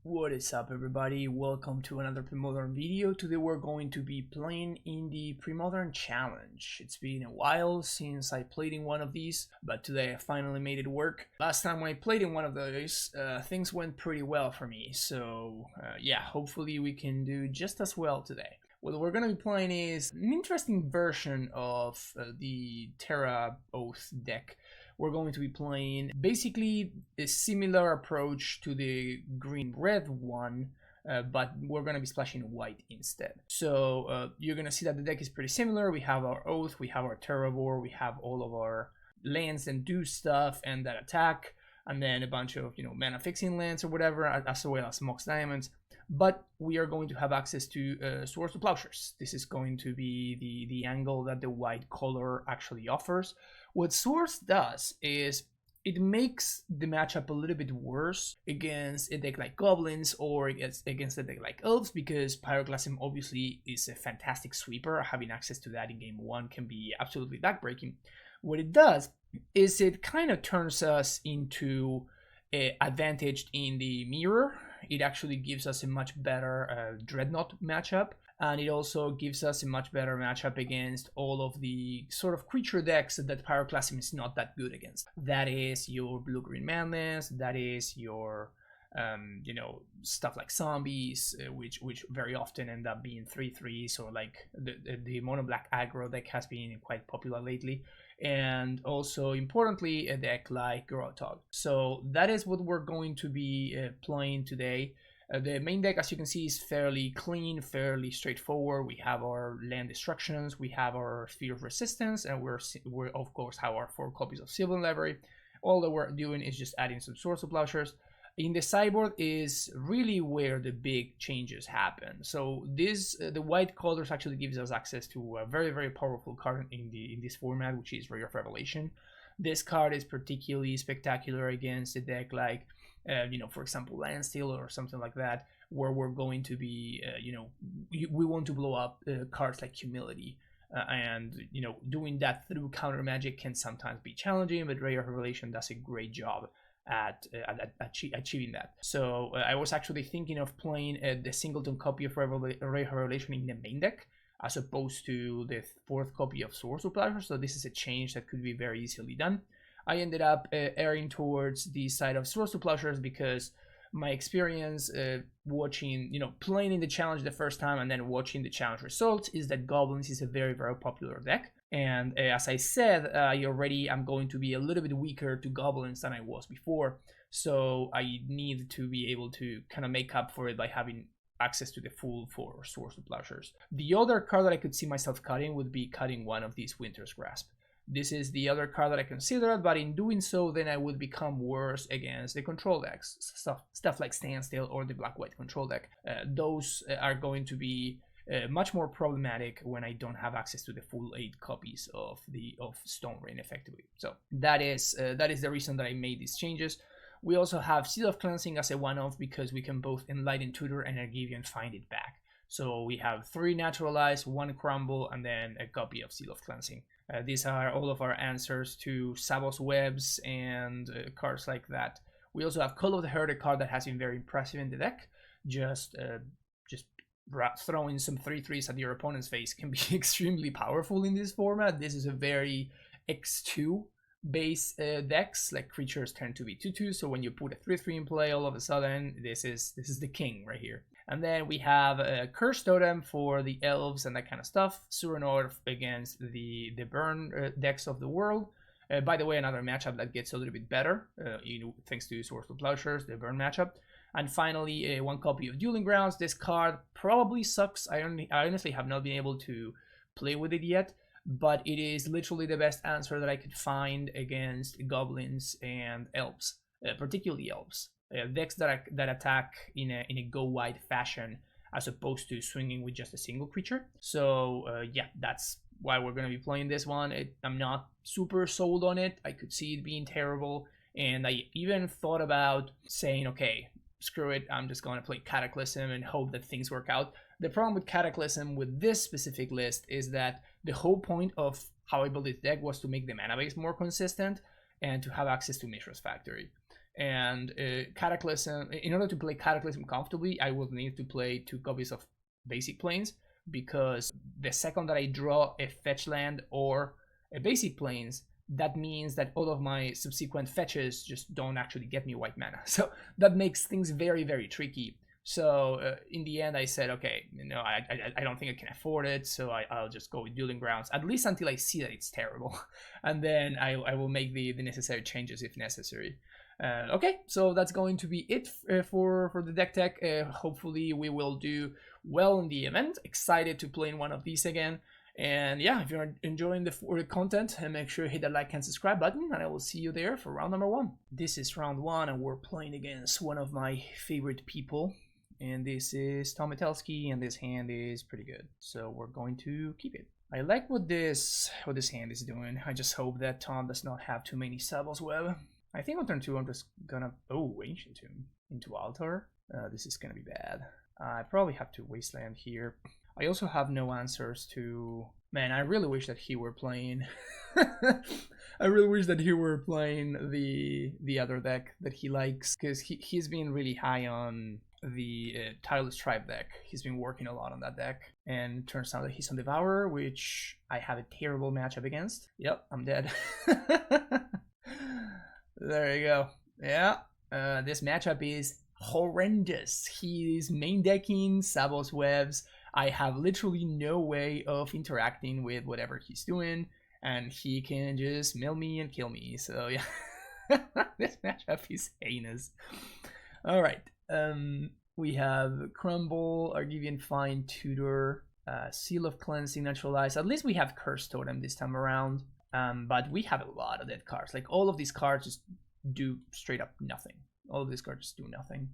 What is up, everybody? Welcome to another Premodern video. Today we're going to be playing in the Premodern challenge. It's been a while since I played in one of these, but today I finally made it work. Last time I played in one of those, things went pretty well for me, so yeah, hopefully we can do just as well today. What we're going to be playing is an interesting version of the TerraOath deck. We're going to be playing basically a similar approach to the green-red one, but we're going to be splashing white instead. So you're going to see that the deck is pretty similar. We have our Oath, we have our Terravore, we have all of our lands and do stuff and that attack, and then a bunch of, mana fixing lands or whatever, as well as Mox Diamonds. But we are going to have access to Swords to Plowshares. This is going to be the angle that the white color actually offers. What Swords does is it makes the matchup a little bit worse against a deck like Goblins or against a deck like Elves, because Pyroclasm obviously is a fantastic sweeper. Having access to that in game 1 can be absolutely backbreaking. What it does is it kind of turns us into advantaged in the mirror. It actually gives us a much better Dreadnought matchup, and it also gives us a much better matchup against all of the sort of creature decks that Pyroclasm is not that good against. That is your blue-green manlands, that is your stuff like zombies, which very often end up being 3/3s, or like the mono black aggro deck has been quite popular lately. And also importantly, a deck like Gro-a-Trog. So that is what we're going to be playing today. The main deck, as you can see, is fairly clean, fairly straightforward. We have our land destructions, we have our Sphere of Resistance, and we of course have our 4 copies of Sylvan Library. All that we're doing is just adding some Swords to Plowshares. In the sideboard is really where the big changes happen. So the white colors actually gives us access to a very, very powerful card in this format, which is Ray of Revelation. This card is particularly spectacular against a deck like, for example, Landsteal or something like that, where we're going to be, we want to blow up cards like Humility. And doing that through counter magic can sometimes be challenging, but Ray of Revelation does a great job at achieving that. So I was actually thinking of playing the singleton copy of Ray of Revelation in the main deck, as opposed to the 4th copy of Swords to Plowshares. So this is a change that could be very easily done. I ended up erring towards the side of Swords to Plowshares because my experience watching, playing in the challenge the first time and then watching the challenge results is that Goblins is a very, very popular deck. And as I said already, I'm going to be a little bit weaker to Goblins than I was before. So I need to be able to kind of make up for it by having access to the full 4 Swords to Plowshares. The other card that I could see myself cutting would be cutting one of these Winter's Grasp. This is the other card that I considered, but in doing so, then I would become worse against the control decks. Stuff like Standstill or the black-white control deck. Those are going to be much more problematic when I don't have access to the full 8 copies of Stone Rain effectively. So that is the reason that I made these changes. We also have Seal of Cleansing as a one-off because we can both Enlighten Tutor and Argivian Find It Back. So we have 3 Naturalize, 1 Crumble, and then a copy of Seal of Cleansing. These are all of our answers to Savos Webs and cards like that. We also have Call of the Herd, a card that has been very impressive in the deck. Just throwing some 3/3s at your opponent's face can be extremely powerful in this format. This is a very X2 base decks, like creatures tend to be 2/2, so when you put a 3/3 in play, all of a sudden this is the king right here. And then we have a Curse Totem for the Elves and that kind of stuff. Suranor against the burn decks of the world. By the way, another matchup that gets a little bit better, thanks to Swords to Plowshares, the burn matchup. And finally, 1 copy of Dueling Grounds. This card probably sucks. I honestly have not been able to play with it yet, but it is literally the best answer that I could find against Goblins and Elves, particularly Elves. Decks that attack in a go wide fashion, as opposed to swinging with just a single creature. So yeah, that's why we're going to be playing this one. I'm not super sold on it. I could see it being terrible, and I even thought about saying, okay, screw it, I'm just going to play Cataclysm and hope that things work out. The problem with Cataclysm with this specific list is that the whole point of how I built this deck was to make the mana base more consistent and to have access to Mishra's Factory. And Cataclysm, in order to play Cataclysm comfortably, I will need to play 2 copies of basic planes, because the second that I draw a fetch land or a basic planes, that means that all of my subsequent fetches just don't actually get me white mana. So that makes things very, very tricky. So in the end, I said, okay, I don't think I can afford it, so I'll just go with Dueling Grounds, at least until I see that it's terrible. And then I will make the necessary changes if necessary. Okay, so that's going to be it for the deck tech. Hopefully we will do well in the event. Excited to play in one of these again. And yeah, if you're enjoying the content, make sure you hit that like and subscribe button, and I will see you there for round number 1. This is round 1, and we're playing against one of my favorite people. And this is Tom Metelsky, and this hand is pretty good, so we're going to keep it. I like what this hand is doing. I just hope that Tom does not have too many Sabo's Web. I think on turn 2 I'm just gonna... Oh, Ancient Tomb into Altar. This is gonna be bad. I probably have to Wasteland here. I also have no answers to... Man, I really wish that he were playing... I really wish that he were playing the other deck that he likes, because he's been really high on the Tireless Tribe deck. He's been working a lot on that deck, and it turns out that he's on Devourer, which I have a terrible matchup against. Yep, I'm dead. There you go. Yeah, this matchup is horrendous. He is main decking Sabo's Webs. I have literally no way of interacting with whatever he's doing, and he can just mill me and kill me. So yeah, this matchup is heinous. All right, we have Crumble, Argivian Fine, Tutor, Seal of Cleansing, Neutralize. At least we have Curse Totem this time around. But we have a lot of dead cards. Like, all of these cards just do straight up nothing. All of these cards just do nothing.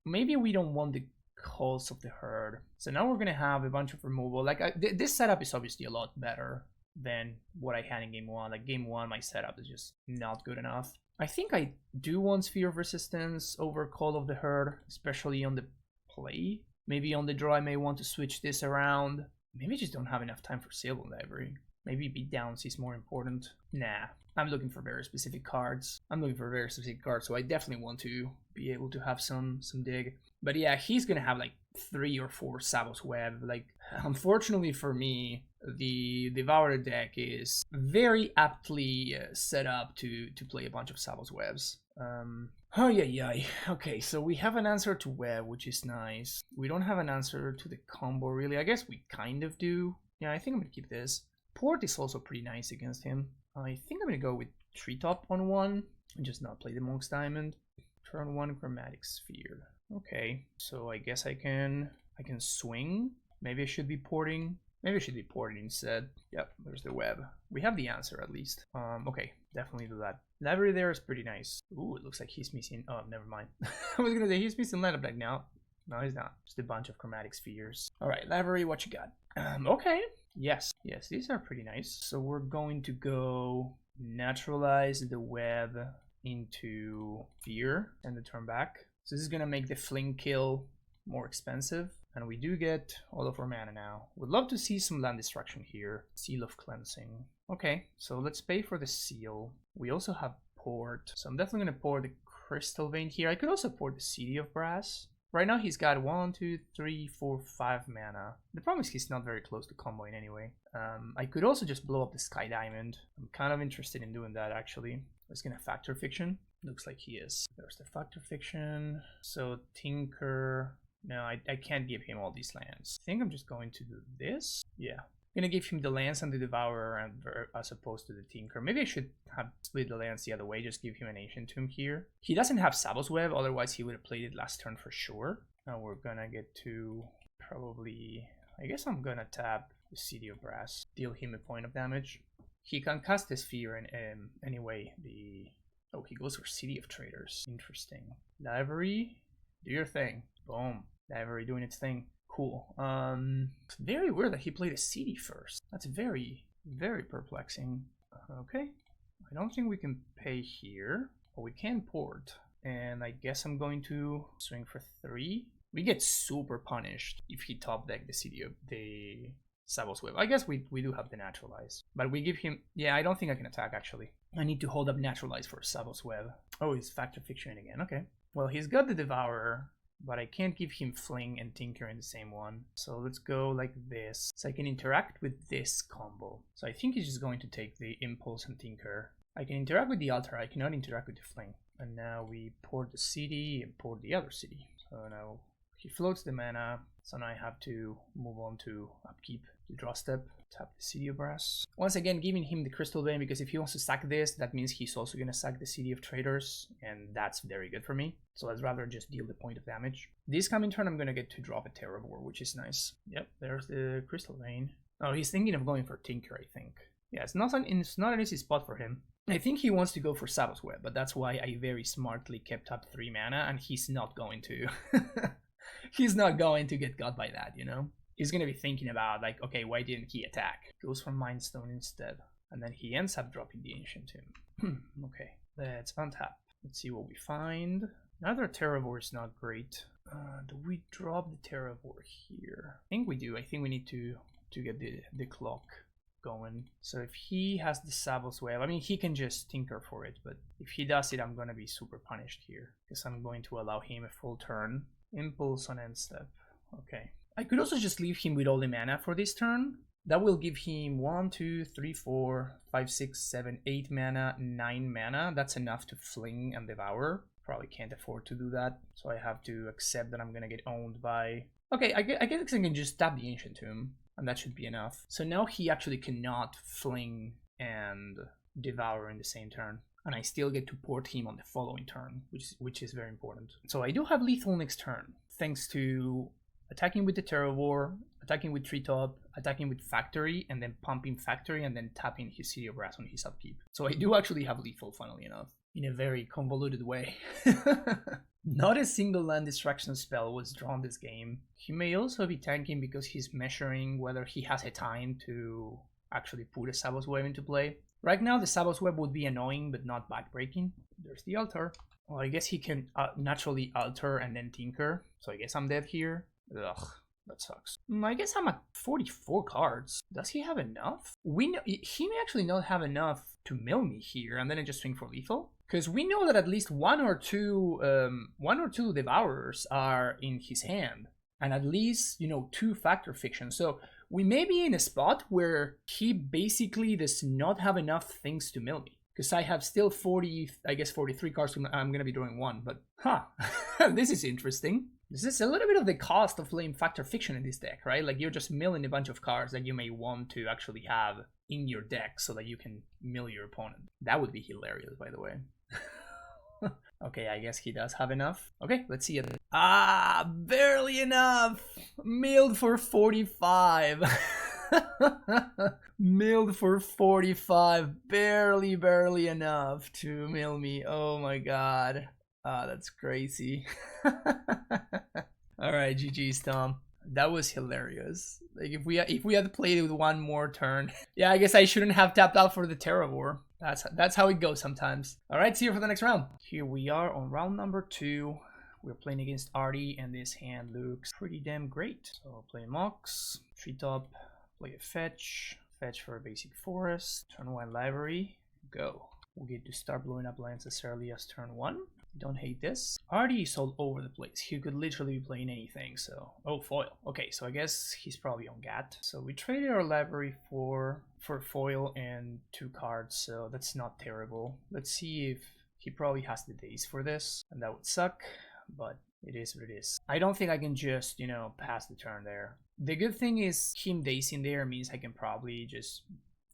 Maybe we don't want the Calls of the Herd. So now we're gonna have a bunch of removal. Like, this setup is obviously a lot better than what I had in game 1. Like, game 1, my setup is just not good enough. I think I do want Sphere of Resistance over Call of the Herd, especially on the play. Maybe on the draw I may want to switch this around. Maybe I just don't have enough time for Sable Library. Maybe beatdowns is more important. Nah, I'm looking for very specific cards. So I definitely want to be able to have some dig. But yeah, he's gonna have like 3 or 4 Sabo's Web. Like, unfortunately for me, the Devourer deck is very aptly set up to play a bunch of Sabo's Webs. Oh yeah. Okay, so we have an answer to Web, which is nice. We don't have an answer to the combo, really. I guess we kind of do. Yeah, I think I'm gonna keep this. Port is also pretty nice against him. I think I'm gonna go with Treetop on 1 and just not play the Monk's Diamond. Turn 1 Chromatic Sphere. Okay, so I guess I can swing. Maybe I should be porting. Maybe I should be porting instead. Yep, there's the Web. We have the answer at least. Okay, definitely do that. Library there is pretty nice. Ooh, it looks like he's missing. Oh, never mind. I was gonna say he's missing land deck now. No, he's not. Just a bunch of Chromatic Spheres. All right, Library, what you got? Okay. Yes, these are pretty nice. So we're going to go Naturalize the Web into Fear and the turn back. So this is gonna make the Fling kill more expensive, and we do get all of our mana now. Would love to see some land destruction here. Seal of Cleansing. Okay, so let's pay for the seal. We also have Port, so I'm definitely gonna pour the Crystal Vein here. I could also pour the City of Brass. Right now he's got 1, 2, 3, 4, 5 mana. The problem is he's not very close to comboing anyway. I could also just blow up the Sky Diamond. I'm kind of interested in doing that, actually. He's gonna Factor Fiction. Looks like he is. There's the Factor Fiction. So Tinker. No, I can't give him all these lands. I think I'm just going to do this. Yeah. I'm gonna give him the lands and the Devourer as opposed to the Tinker. Maybe I should have split the lands the other way, just give him an Ancient Tomb here. He doesn't have Sabo's Web, otherwise he would have played it last turn for sure. Now we're gonna get to probably... I guess I'm gonna tap the City of Brass, deal him a point of damage. He can cast the Sphere and anyway, oh, he goes for City of Traders. Interesting. Library, do your thing. Boom. Library doing its thing. Cool. It's very weird that he played a CD first. That's very, very perplexing. Okay. I don't think we can pay here, but we can port. And I guess I'm going to swing for 3. We get super punished if he top deck the CD of the Sabo's Web. I guess we do have the Naturalize, but we give him... Yeah, I don't think I can attack, actually. I need to hold up Naturalize for Savos Web. Oh, he's Factor Fiction again. Okay. Well, he's got the Devourer, but I can't give him Fling and Tinker in the same one. So let's go like this. So I can interact with this combo. So I think he's just going to take the Impulse and Tinker. I can interact with the Altar, I cannot interact with the Fling. And now we port the city and port the other city. So now he floats the mana. So now I have to move on to upkeep, the draw step, tap the City of Brass. Once again, giving him the Crystal Vein, because if he wants to sack this, that means he's also going to sack the City of Traders, and that's very good for me. So I'd rather just deal the point of damage. This coming turn, I'm going to get to drop a TerraOath, which is nice. Yep, there's the Crystal Vein. Oh, he's thinking of going for Tinker, I think. Yeah, it's not an easy spot for him. I think he wants to go for Savos Web, but that's why I very smartly kept up 3 mana, and he's not going to. He's not going to get got by that, you know? He's going to be thinking about, like, okay, why didn't he attack? Goes for Mind Stone instead. And then he ends up dropping the Ancient Tomb. Okay, let's untap. Let's see what we find. Another TerraOath is not great. Do we drop the TerraOath here? I think we do. I think we need to get the clock going. So if he has the Savos Web, I mean, he can just tinker for it, but if he does it, I'm going to be super punished here, because I'm going to allow him a full turn. Impulse on end step. Okay. I could also just leave him with all the mana for this turn. That will give him 1, 2, 3, 4, 5, 6, 7, 8 mana, 9 mana. That's enough to Fling and Devour. Probably can't afford to do that, so I have to accept that I'm gonna get owned by... Okay, I guess I can just tap the Ancient Tomb, and that should be enough. So now he actually cannot Fling and Devour in the same turn. And I still get to port him on the following turn, which is very important. So I do have lethal next turn, thanks to attacking with the TerraOath, attacking with Treetop, attacking with Factory, and then pumping Factory, and then tapping his City of Brass on his upkeep. So I do actually have lethal, funnily enough, in a very convoluted way. Not a single land distraction spell was drawn this game. He may also be tanking because he's measuring whether he has a time to actually put a Savos Web into play. Right now, the Savos Web would be annoying, but not backbreaking. There's the Altar. Well, I guess he can naturally Altar and then Tinker. So I guess I'm dead here. Ugh, that sucks. I guess I'm at 44 cards. Does he have enough? He may actually not have enough to mill me here, and then I just swing for lethal. Because we know that at least one or two Devourers are in his hand. And at least, 2 Factor Fiction. So we may be in a spot where he basically does not have enough things to mill me. Because I have still 43 cards. I'm going to be drawing 1. But, this is interesting. This is a little bit of the cost of playing Factor Fiction in this deck, right? Like, you're just milling a bunch of cards that you may want to actually have in your deck so that you can mill your opponent. That would be hilarious, by the way. Okay, I guess he does have enough. Okay, let's see it. Barely enough. Milled for 45. Milled for 45. Barely enough to mill me. Oh my god. That's crazy. Alright, GG's, Tom. That was hilarious. Like, if we had played it with one more turn. Yeah, I guess I shouldn't have tapped out for the TerraOath. That's how it goes sometimes. Alright, see you for the next round. Here we are on round number 2. We're playing against Artie, and this hand looks pretty damn great. So play Mox, Treetop, play a Fetch for a basic forest, turn 1 library, go. We'll get to start blowing up lands as early as turn 1. Don't hate this. Artie is all over the place. He could literally be playing anything, so... Oh, foil. Okay, so I guess he's probably on GAT. So we traded our library for foil and 2 cards, so that's not terrible. Let's see if he probably has the days for this, and that would suck, but it is what it is. I don't think I can just, pass the turn there. The good thing is him dazing there means I can probably just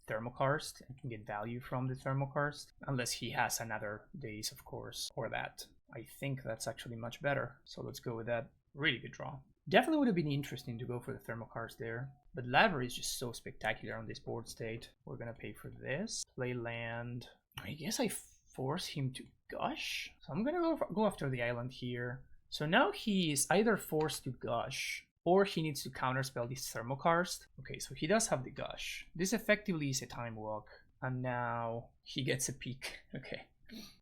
Thermokarst and can get value from the Thermokarst, unless he has another daze, of course, or that. I think that's actually much better, so let's go with that. Really good draw. Definitely would have been interesting to go for the Thermokarst there, but library is just so spectacular on this board state. We're gonna pay for this, play land. I guess I force him to gush, so I'm gonna go after the island here. So now he is either forced to gush, or he needs to counterspell this Thermokarst. Okay, so he does have the gush. This effectively is a time walk. And now he gets a peek. Okay.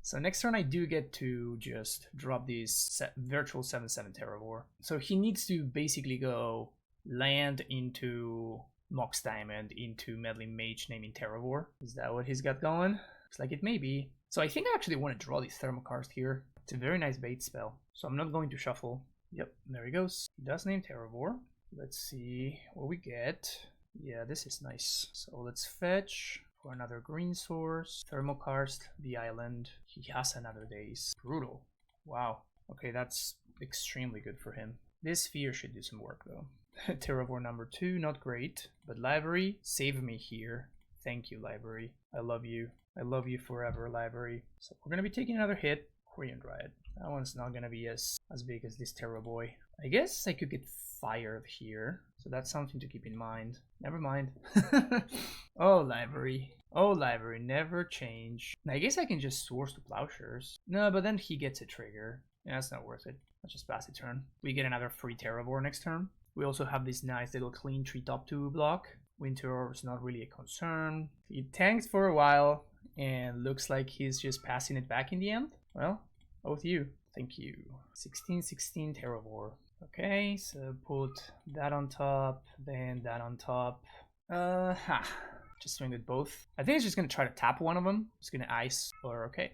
So next turn I do get to just drop this virtual 7/7 TerraOath. So he needs to basically go land into Mox Diamond into Meddling Mage naming TerraOath. Is that what he's got going? Looks like it may be. So I think I actually want to draw these Thermokarst here. It's a very nice bait spell. So I'm not going to shuffle. Yep, there he goes. He does name TerraOath. Let's see what we get. Yeah, this is nice. So let's fetch for another green source. Thermokarst, the island. He has another daze. Brutal. Wow. Okay, that's extremely good for him. This sphere should do some work though. TerraOath number 2, not great. But library, save me here. Thank you, library. I love you. I love you forever, library. So we're gonna be taking another hit. Korean Dryad. That one's not gonna be as big as this Terra Boy. I guess I could get fired here. So that's something to keep in mind. Never mind. Oh, library. Oh, library, never change. I guess I can just source to Plowshares. No, but then he gets a trigger. Yeah, that's not worth it. Let's just pass the turn. We get another free TerraOath next turn. We also have this nice little clean treetop 2 block. Winter is not really a concern. He tanks for a while and looks like he's just passing it back in the end. Well, both you. Thank you. 16/16 TerraOath. Okay, so put that on top, then that on top. Just swing with both. I think he's just gonna try to tap one of them. He's gonna ice or okay.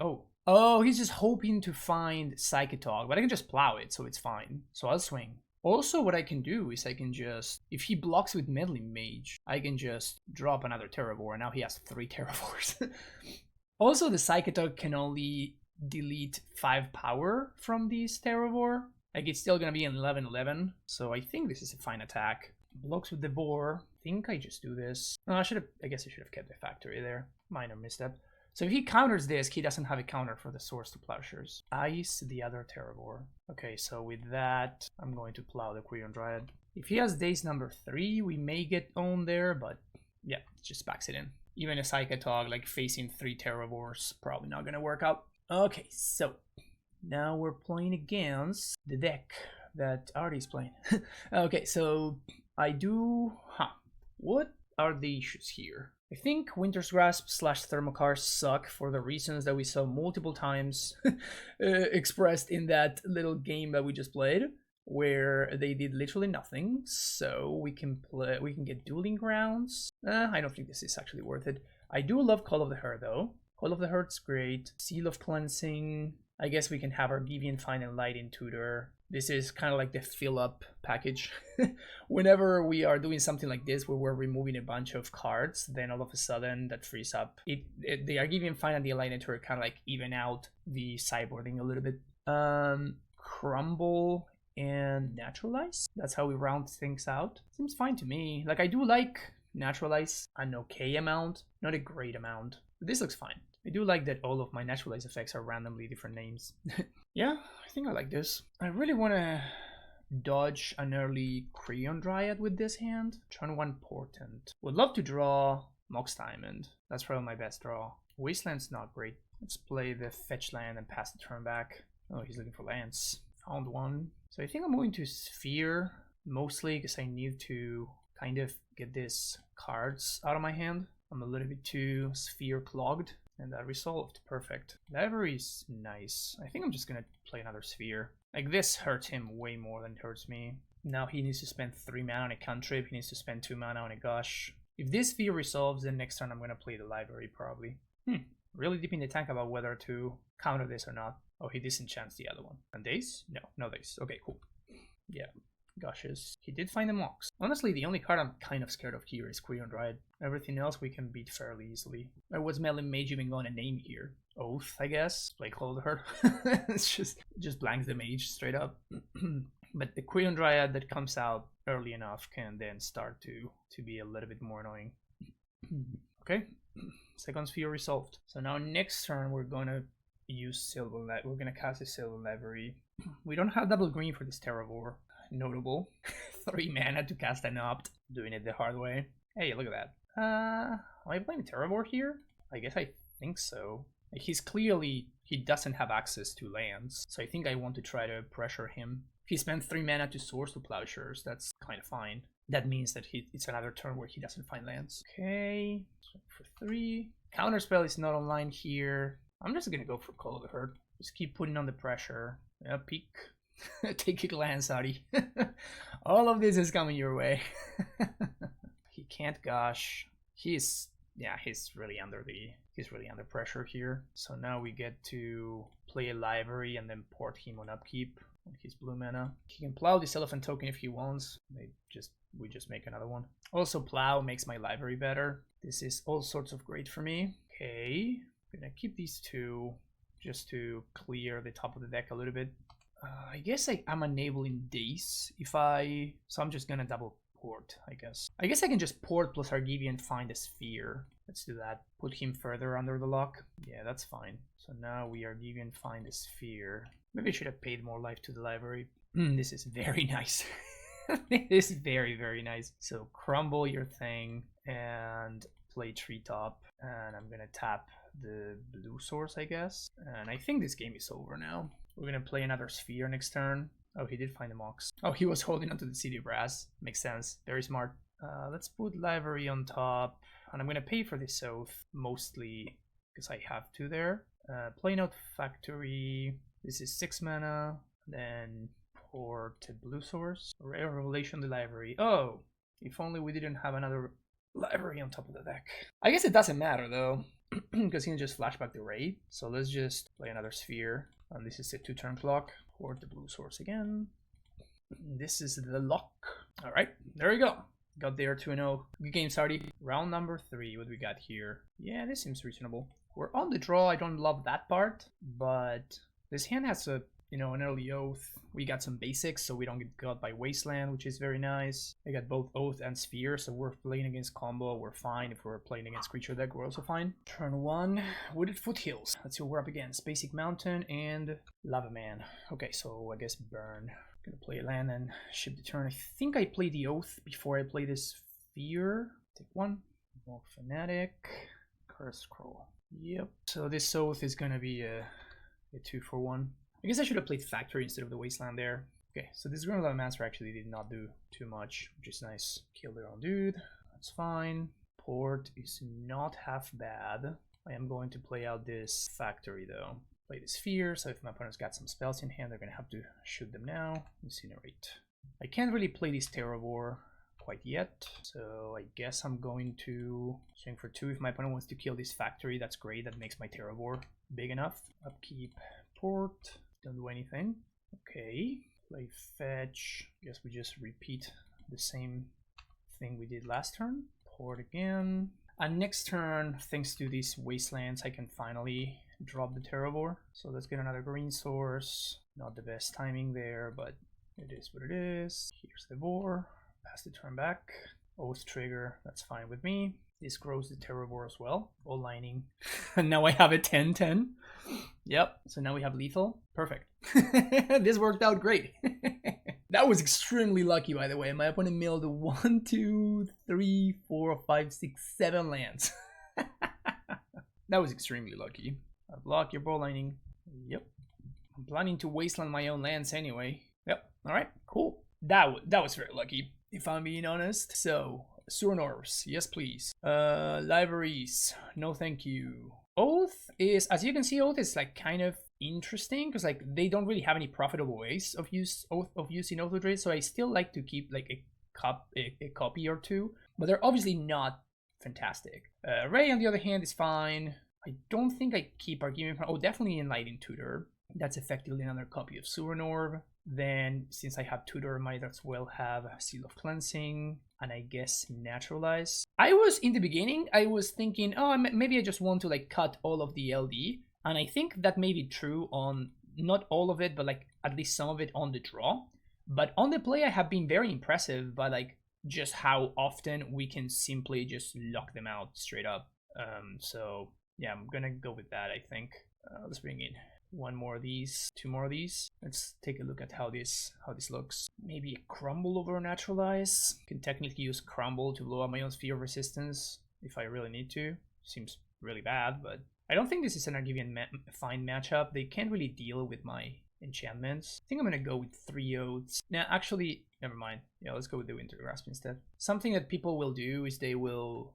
Oh, he's just hoping to find Psychotog, but I can just plow it, so it's fine. So I'll swing. Also, what I can do is I can just, if he blocks with Meddling Mage, I can just drop another TerraOath, and now he has 3 TerraOaths. Also, the Psychotog can only delete 5 power from these TerraOath. Like, it's still gonna be an 11/11, so I think this is a fine attack. Blocks with the Boar. I think I just do this. No, I guess I should have kept the factory there. Minor misstep. So if he counters this, he doesn't have a counter for the source to Plowshares. Ice the other TerraOath. Okay, so with that, I'm going to plow the Korean Dryad. If he has days number 3, we may get owned there, but yeah, just backs it in. Even a Psychotog, like facing 3 TerraOaths, probably not gonna work out. Okay, so now we're playing against the deck that Artie's playing. Okay, so I do... What are the issues here? I think Winter's Grasp / Thermokarst suck for the reasons that we saw multiple times expressed in that little game that we just played, where they did literally nothing. So we can get Dueling Grounds. I don't think this is actually worth it. I do love Call of the Herd though. Call of the Herd's great. Seal of Cleansing. I guess we can have our Givian Find and Light in Tutor. This is kind of like the fill up package. Whenever we are doing something like this where we're removing a bunch of cards, then all of a sudden that frees up. The Givian Find and the Light in Tutor kind of like even out the sideboarding a little bit. Crumble and Naturalize. That's how we round things out. Seems fine to me. Like, I do like Naturalize an okay amount, not a great amount. But this looks fine. I do like that all of my Naturalize effects are randomly different names. Yeah, I think I like this. I really want to dodge an early Korean Dryad with this hand. Turn 1 Portent. Would love to draw Mox Diamond. That's probably my best draw. Wasteland's not great. Let's play the fetch land and pass the turn back. Oh, he's looking for lands. Found one. So I think I'm going to Sphere, mostly because I need to kind of get these cards out of my hand. I'm a little bit too Sphere clogged. And that resolved. Perfect. Library's nice. I think I'm just gonna play another Sphere. Like, this hurts him way more than it hurts me. Now he needs to spend 3 mana on a cantrip. He needs to spend 2 mana on a Gush. If this Sphere resolves, then next turn I'm gonna play the Library probably. Really deep in the tank about whether to counter this or not. Oh, he disenchants the other one. And Daze? No Daze. Okay, cool. Yeah. Gushes. He did find the Mox. Honestly, the only card I'm kind of scared of here is Korean Dryad. Everything else we can beat fairly easily. Or what's Meddling Mage even going to name here? Oath, I guess. Play Call of the Herd. It's just blanks the mage straight up. But the Korean Dryad that comes out early enough can then start to be a little bit more annoying. Okay. Second Sphere resolved. So now next turn we're gonna use Silver Library. We're gonna cast a Silver Library. We don't have double green for this TerraOath. Notable. 3 mana to cast an opt. Doing it the hard way. Hey, look at that. Am I playing TerraOath here? I guess I think so. Like, he doesn't have access to lands, so I think I want to try to pressure him. If he spends 3 mana to source to Plowshares, that's kind of fine. That means that it's another turn where he doesn't find lands. Okay, so for 3. Counterspell is not online here. I'm just gonna go for Call of the Herd. Just keep putting on the pressure. Yeah, peek. Take a glance, Artie. All of this is coming your way. He can't Gush. He's yeah, he's really under pressure here. So now we get to play a library and then port him on upkeep on his blue mana. He can plow this elephant token if he wants. We just make another one. Also, plow makes my library better. This is all sorts of great for me. Okay, I'm gonna keep these two just to clear the top of the deck a little bit. I guess I'm enabling this so I'm just gonna double port, I guess. I guess I can just port plus Argivian find a sphere. Let's do that. Put him further under the lock. Yeah, that's fine. So now we Argivian find a sphere. Maybe I should have paid more life to the library. This is very nice. This is very, very nice. So crumble your thing and play treetop. And I'm gonna tap the blue source, I guess. And I think this game is over now. We're gonna play another sphere next turn. Oh, he did find the Mox. Oh, he was holding onto the City Brass. Makes sense. Very smart. Let's put library on top. And I'm gonna pay for this oath, mostly because I have to there. Play Note Factory. This is 6 mana. Then port to blue source. Rare Revelation the library. Oh, if only we didn't have another library on top of the deck. I guess it doesn't matter though, because he can just flashback the raid. So let's just play another sphere. And this is a 2-turn clock. Port the blue source again. This is the lock. All right, there we go. Got there 2-0. Good game, Sardi. Round number 3. What do we got here? Yeah, this seems reasonable. We're on the draw. I don't love that part, but this hand has a, an early oath. We got some basics, so we don't get got by Wasteland, which is very nice. I got both Oath and Sphere, so we're playing against combo. We're fine. If we're playing against creature deck, we're also fine. Turn 1, Wooded Foothills. Let's see what we're up against. Basic Mountain and Lava Man. Okay, so I guess burn. Gonna play a land and ship the turn. I think I play the Oath before I play this Sphere. Take 1. More Fanatic. Curse Scroll. Yep. So this Oath is gonna be a 2-for-1. I guess I should have played Factory instead of the Wasteland there. Okay, so this Green Lava Master actually did not do too much, which is nice. Kill their own dude. That's fine. Port is not half bad. I am going to play out this Factory though. Play the Sphere, so if my opponent's got some spells in hand, they're gonna have to shoot them now. Incinerate. I can't really play this Terravor quite yet, so I guess I'm going to swing for 2. If my opponent wants to kill this Factory, that's great. That makes my Terravor big enough. Upkeep, port. Don't do anything. Okay. Play fetch. Guess we just repeat the same thing we did last turn. Port again. And next turn, thanks to these Wastelands, I can finally drop the Terravor. So let's get another green source. Not the best timing there, but it is what it is. Here's the Vor. Pass the turn back. Oath trigger. That's fine with me. This grows the Terravor as well. All lining. And now I have a 10-10. Yep, so now we have lethal. Perfect. This worked out great. That was extremely lucky, by the way. My opponent milled 1, 2, 3, 4, 5, 6, 7 lands. That was extremely lucky. I block your ball lining. Yep. I'm planning to wasteland my own lands anyway. Yep. All right, cool. That was very lucky, if I'm being honest. So, Surinors, yes please. Libraries, no thank you. Oath is, as you can see, Oath is like kind of interesting because like they don't really have any profitable ways of using Oath of Trade, so I still like to keep like a copy or two, but they're obviously not fantastic. Ray on the other hand is fine. I don't think I keep arguing. Oh, definitely Enlightened Tutor. That's effectively another copy of Surinor. Then since I have Tutor, I might as well have Seal of Cleansing. And I guess Naturalize. I was, in the beginning, I was thinking, oh, maybe I just want to like cut all of the LD. And I think that may be true on, not all of it, but like at least some of it on the draw. But on the play, I have been very impressive by like just how often we can simply just lock them out straight up. So yeah, I'm gonna go with that, I think. Let's bring in 1 more of these, 2 more of these. Let's take a look at how this looks. Maybe a Crumble over Naturalize. Can technically use Crumble to blow up my own Sphere of Resistance if I really need to. Seems really bad, but I don't think this is an Argivian fine matchup. They can't really deal with my enchantments. I think I'm gonna go with 3 Oaths. Now, actually, never mind. Yeah, let's go with the Winter Grasp instead. Something that people will do is they will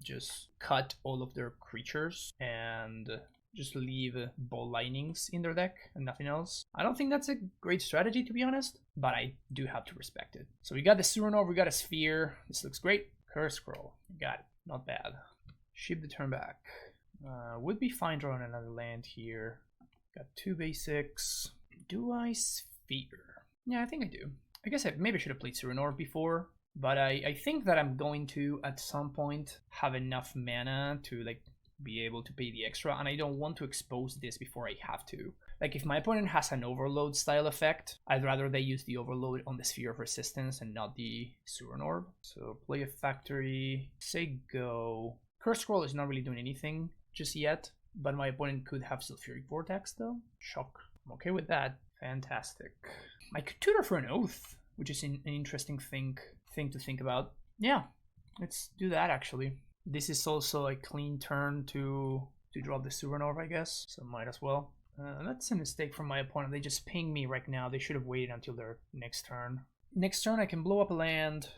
just cut all of their creatures and just leave ball linings in their deck and nothing else. I don't think that's a great strategy, to be honest, but I do have to respect it. So we got the Surinor, we got a Sphere. This looks great. Curse Scroll, got it. Not bad. Ship the turn back. Would be fine drawing another land here. Got 2 basics. Do I sphere? Yeah, I think I do. I guess maybe I should have played Surinor before, but I think that I'm going to, at some point, have enough mana to like be able to pay the extra, and I don't want to expose this before I have to. Like, if my opponent has an overload style effect, I'd rather they use the overload on the Sphere of Resistance and not the Surinor. So play a factory, say go. Curse Scroll is not really doing anything just yet, but my opponent could have Sulfuric Vortex though. Shock. I'm okay with that. Fantastic. I could tutor for an Oath, which is an interesting thing to think about. Yeah, let's do that actually. This is also a clean turn to draw the Surinor, I guess, so might as well. That's a mistake from my opponent. They just ping me right now. They should have waited until their next turn. Next turn I can blow up a land.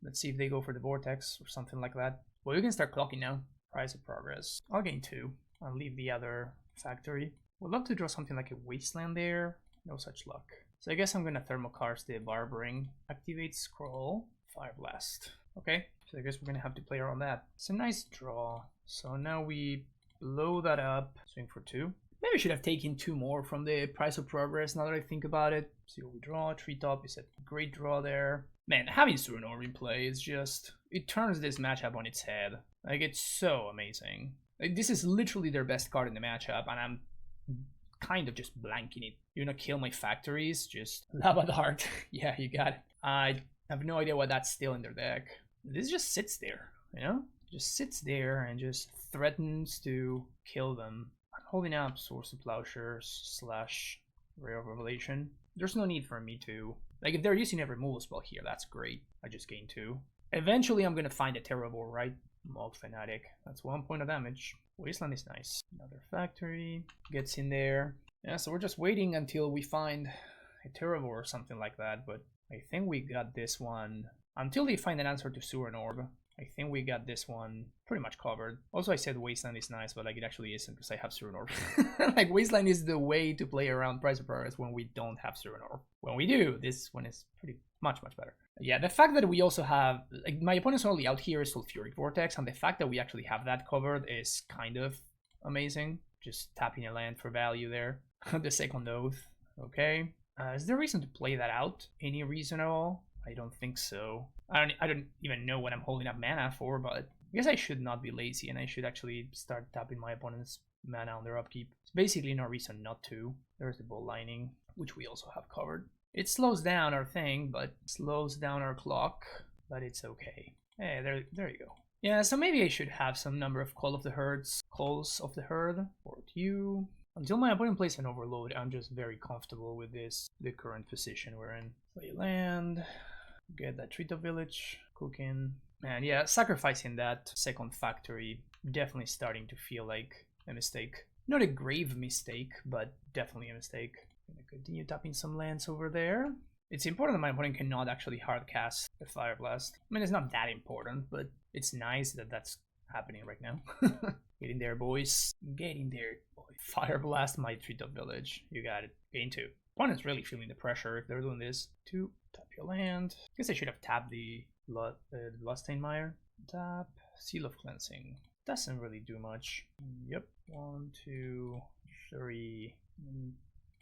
Let's see if they go for the Vortex or something like that. Well, you can start clocking now. Price of Progress. I'll gain 2. I'll leave the other factory. Would love to draw something like a Wasteland there. No such luck. So I guess I'm gonna Thermokarst the Barbering. Activate Scroll. Fire Blast. Okay, so I guess we're gonna have to play around that. It's a nice draw. So now we blow that up. Swing for 2. Maybe I should have taken 2 more from the Price of Progress now that I think about it. See what we draw. Treetop is a great draw there. Man, having Surinor in play is just... it turns this matchup on its head. Like, it's so amazing. Like, this is literally their best card in the matchup, and I'm kind of just blanking it. You're gonna kill my factories? Just Lava Dart. Yeah, you got it. I have no idea why that's still in their deck. This just sits there, you know? Just sits there and just threatens to kill them. I'm holding up Source of Plowshares / Ray of Revelation. There's no need for me to... like, if they're using a removal spell here, that's great. I just gained 2. Eventually, I'm gonna find a Terravore, right? Mob Fanatic. That's 1 point of damage. Wasteland is nice. Another factory gets in there. Yeah, so we're just waiting until we find a Terravore or something like that, but I think we got this one. Until they find an answer to Surinor, I think we got this one pretty much covered. Also, I said Wasteland is nice, but like it actually isn't because I have Surinor. Like, Wasteland is the way to play around Price of Progress when we don't have Surinor. When we do, this one is pretty much better. Yeah, the fact that we also have, like, my opponent's only out here is Sulfuric Vortex, and the fact that we actually have that covered is kind of amazing. Just tapping a land for value there. The second Oath. Okay. Is there a reason to play that out? Any reason at all? I don't think so. I don't even know what I'm holding up mana for, but I guess I should not be lazy and I should actually start tapping my opponent's mana on their upkeep. It's basically no reason not to. There's the Bolt Lightning, which we also have covered. It slows down our thing, but slows down our clock, but it's okay. Hey, there you go. Yeah, so maybe I should have some number of Calls of the Herd for you. Until my opponent plays an Overload, I'm just very comfortable with this, the current position we're in. Play land, get that Treetop Village, cooking. And yeah, sacrificing that second factory, definitely starting to feel like a mistake. Not a grave mistake, but definitely a mistake. Gonna continue tapping some lands over there. It's important that my opponent cannot actually hardcast the Fire Blast. I mean, it's not that important, but it's nice that that's happening right now. Get in there, boys. Get in there, boy. Fire Blast my Treetop Village. You got it. Gain 2. Opponent's really feeling the pressure if they're doing this. 2. Tap your land. Guess I should have tapped the Bloodstained Mire. Tap. Seal of Cleansing. Doesn't really do much. Yep. 1, 2, 3.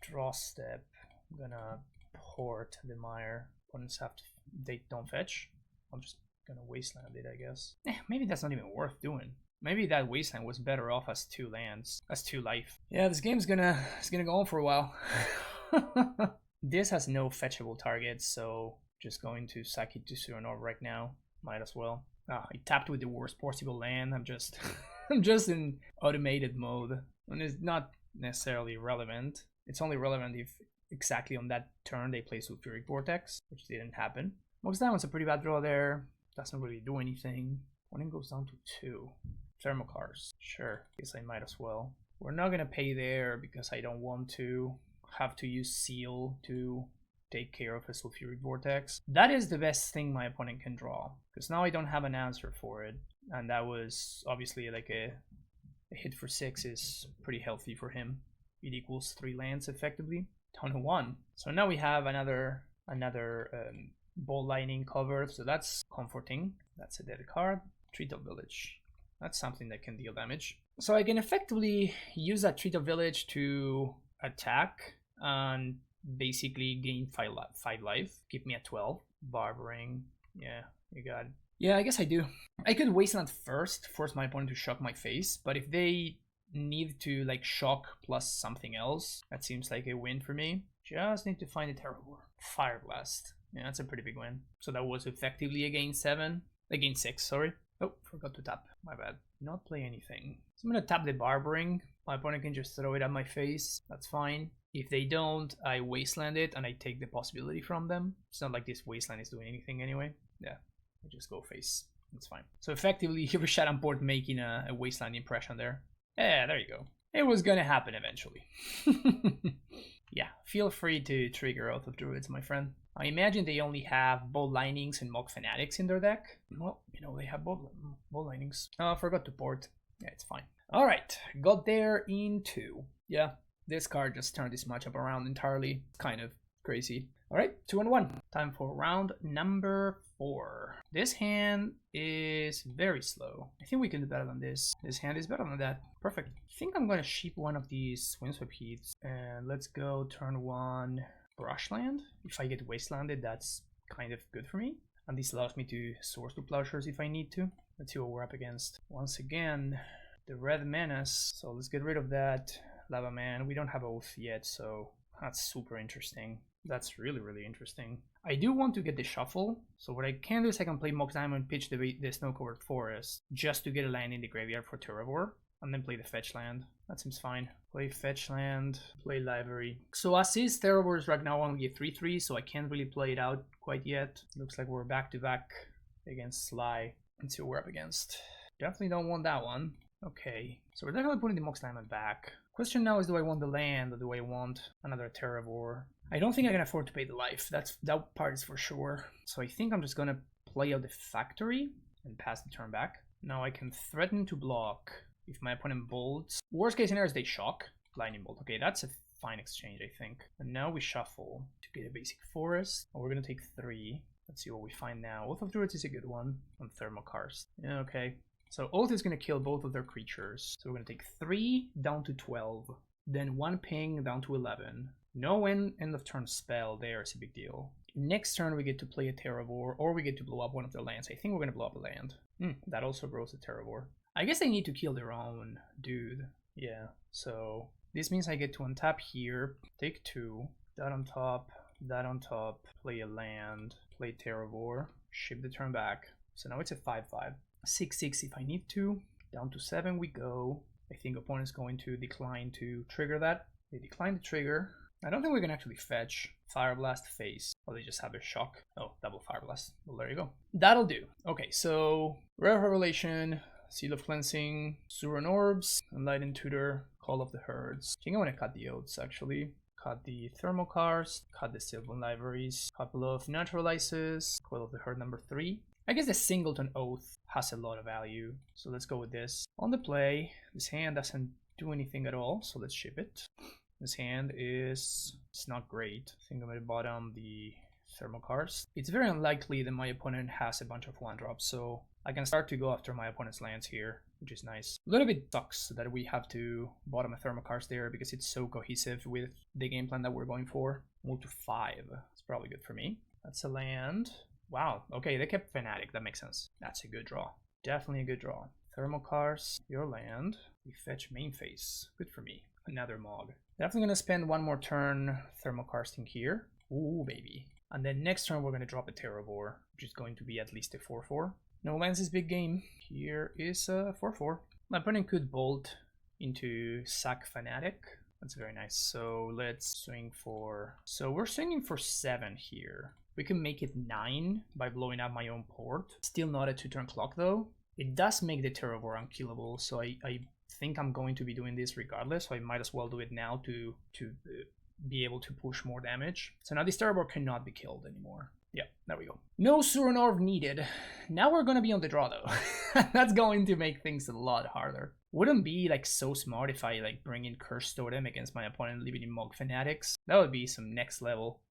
Draw step. I'm gonna port the Mire. Opponents have to... they don't fetch. I'm just gonna Wasteland it, I guess. Maybe that's not even worth doing. Maybe that Wasteland was better off as 2 lands, as 2 life. Yeah, this game's gonna go on for a while. This has no fetchable targets, so just going to sack it to Surinor right now. Might as well. I tapped with the worst possible land. I'm just I'm just in automated mode, and it's not necessarily relevant. It's only relevant if exactly on that turn they play Sulfuric Vortex, which didn't happen. Mox Diamond's a pretty bad draw there. Doesn't really do anything. One goes down to 2. Thermokarst. Sure, guess I might as well. We're not gonna pay there because I don't want to have to use Seal to take care of a Sulfuric Vortex. That is the best thing my opponent can draw, because now I don't have an answer for it. And that was obviously like a hit for 6 is pretty healthy for him. It equals 3 lands effectively. Ton of 1. So now we have another Bolt Lightning covered, so that's comforting. That's a dead card. Treetop Village. That's something that can deal damage. So I can effectively use that Treat of Village to attack and basically gain 5 life, keep me at 12. Barbering, yeah, you got it. Yeah, I guess I do. I could Wasteland first, force my opponent to shock my face, but if they need to like shock plus something else, that seems like a win for me. Just need to find a TerraOath. Fire Blast. Yeah, that's a pretty big win. So that was effectively a gain 7. A gain 6, sorry. Oh, forgot to tap. My bad. Not play anything. So I'm gonna tap the Barbering. My opponent can just throw it at my face. That's fine. If they don't, I Wasteland it and I take the possibility from them. It's not like this Wasteland is doing anything anyway. Yeah, I just go face. That's fine. So effectively, Rishad and Port making a Wasteland impression there. Yeah, there you go. It was gonna happen eventually. Yeah, feel free to trigger Oath of Druids, my friend. I imagine they only have Bold Linings and Mock Fanatics in their deck. Well, you know, they have Bold Linings. Oh, I forgot to port. Yeah, it's fine. Alright, got there in 2. Yeah, this card just turned this matchup around entirely. Kind of crazy. Alright, 2-1. Time for round number 4. This hand is very slow. I think we can do better than this. This hand is better than that. Perfect. I think I'm going to sheep one of these Windswept Heaths. And let's go turn 1 Brushland. If I get Wastelanded, that's kind of good for me. And this allows me to source to Plowshares if I need to. Let's see what we're up against. Once again, the Red Menace. So let's get rid of that. Lava Man. We don't have Oath yet, so that's super interesting. That's really, really interesting. I do want to get the shuffle. So what I can do is I can play Mox Diamond, pitch the Snow-Covered Forest just to get a land in the graveyard for Terravor, and then play the fetch land. That seems fine. Play fetch land, play library. So as is, Terravor is right now only a 3-3, so I can't really play it out quite yet. Looks like we're back-to-back against Sligh. Let's see what we're up against. Definitely don't want that one. Okay, so we're definitely putting the Mox Diamond back. Question now is, do I want the land or do I want another Terravor? I don't think I can afford to pay the life. That part is for sure. So I think I'm just gonna play out the factory and pass the turn back. Now I can threaten to block if my opponent bolts. Worst case scenario is they shock. Lightning Bolt. Okay, that's a fine exchange, I think. And now we shuffle to get a basic forest. Oh, we're gonna take 3. Let's see what we find now. Oath of Druids is a good one on Thermokarst. Yeah, okay. So Oath is gonna kill both of their creatures. So we're gonna take 3 down to 12. Then 1 ping down to 11. No end of turn spell there is a big deal. Next turn we get to play a Terravor, or we get to blow up one of their lands. I think we're gonna blow up a land. That also grows a Terravor. I guess they need to kill their own dude. Yeah, so this means I get to untap here, take 2, that on top, play a land, play Terravor, ship the turn back. So now it's a 5-5. 6-6 if I need to. Down to 7 we go. I think opponent's going to decline to trigger that. They decline the trigger. I don't think we can actually fetch Fire Blast face. Or they just have a shock. Oh, double Fire Blast. Well, there you go. That'll do. Okay, so Rare Revelation, Seal of Cleansing, Suran Orbs, Enlightened Tutor, Call of the Herds. I think I want to cut the Oaths actually. Cut the Thermokarst, cut the Sylvan Libraries, couple of Naturalizes, Call of the Herd number 3. I guess the Singleton Oath has a lot of value, so let's go with this. On the play, this hand doesn't do anything at all, so let's ship it. This hand it's not great. I think I'm gonna bottom the Thermokarst. It's very unlikely that my opponent has a bunch of 1-drops, so I can start to go after my opponent's lands here, which is nice. A little bit sucks that we have to bottom a Thermokarst there because it's so cohesive with the game plan that we're going for. Move to 5. It's probably good for me. That's a land. Wow, okay, they kept Fanatic, that makes sense. That's a good draw. Definitely a good draw. Thermokarst, your land. We fetch main face. Good for me. Another Mog. Definitely gonna spend one more turn Thermokarsting here. Ooh, baby. And then next turn we're gonna drop a Terravor, which is going to be at least a 4-4. No lands is big game. Here is a 4-4. My opponent could bolt into Sack Fanatic. That's very nice. So let's swing for... So we're swinging for 7 here. We can make it 9 by blowing up my own port. Still not a 2-turn clock though. It does make the Terravor unkillable, so I think I'm going to be doing this regardless, so I might as well do it now to be able to push more damage. So now this Terravor cannot be killed anymore. Yeah, there we go. No Suran needed. Now we're gonna be on the draw though. That's going to make things a lot harder. Wouldn't be like so smart if I like bring in Curse Totem against my opponent, leaving in Mog Fanatics. That would be some next level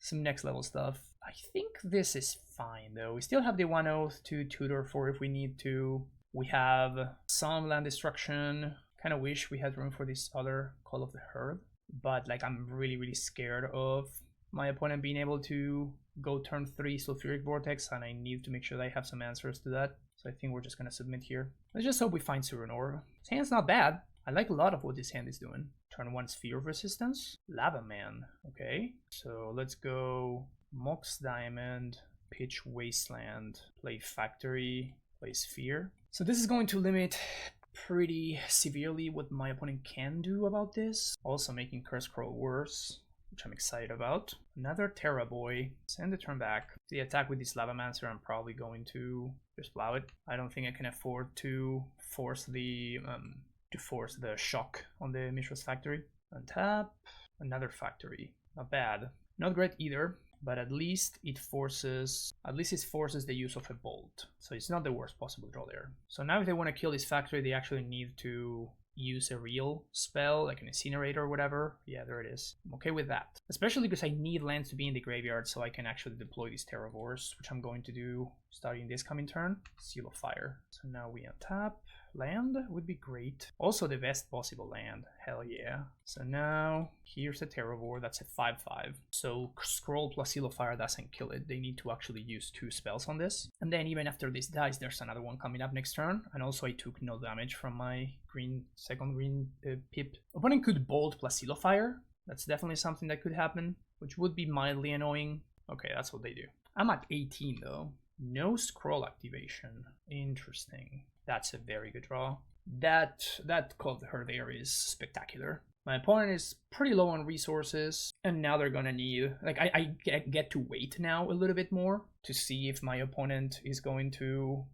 stuff. I think this is fine though. We still have the 1 Oath to tutor for if we need to. We have some land destruction. Kind of wish we had room for this other Call of the Herd, but like I'm really scared of my opponent being able to go turn 3 Sulfuric Vortex, and I need to make sure that I have some answers to that. So I think we're just gonna submit here. Let's just hope we find Surinor. This hand's not bad. I like a lot of what this hand is doing. Turn 1 Sphere of Resistance. Lava Man. Okay, so let's go Mox Diamond, pitch Wasteland, play Factory, play Sphere. So this is going to limit pretty severely what my opponent can do about this. Also making Curse Scroll worse, which I'm excited about. Another Terra Boy. Send the turn back. The attack with this Lavamancer, I'm probably going to just plow it. I don't think I can afford to force the shock on the Mishra's Factory. Untap. Another Factory. Not bad. Not great either, but at least it forces the use of a bolt. So it's not the worst possible draw there. So now if they want to kill this Factory, they actually need to use a real spell, like an Incinerator or whatever. Yeah, there it is. I'm okay with that. Especially because I need lands to be in the graveyard so I can actually deploy these Terravores, which I'm going to do starting this coming turn. Seal of Fire. So now we untap. Land would be great. Also the best possible land. Hell yeah. So now here's a Terravore. That's a 5/5. So Scroll plus Seal of Fire doesn't kill it. They need to actually use 2 spells on this. And then even after this dies, there's another one coming up next turn. And also I took no damage from my second green pip. Opponent could Bolt plus Seal of Fire. That's definitely something that could happen, which would be mildly annoying. Okay, that's what they do. I'm at 18 though. No Scroll activation. Interesting. That's a very good draw. That Call of the Herd there is spectacular. My opponent is pretty low on resources, and now they're gonna need, like, I get to wait now a little bit more to see if my opponent is going to,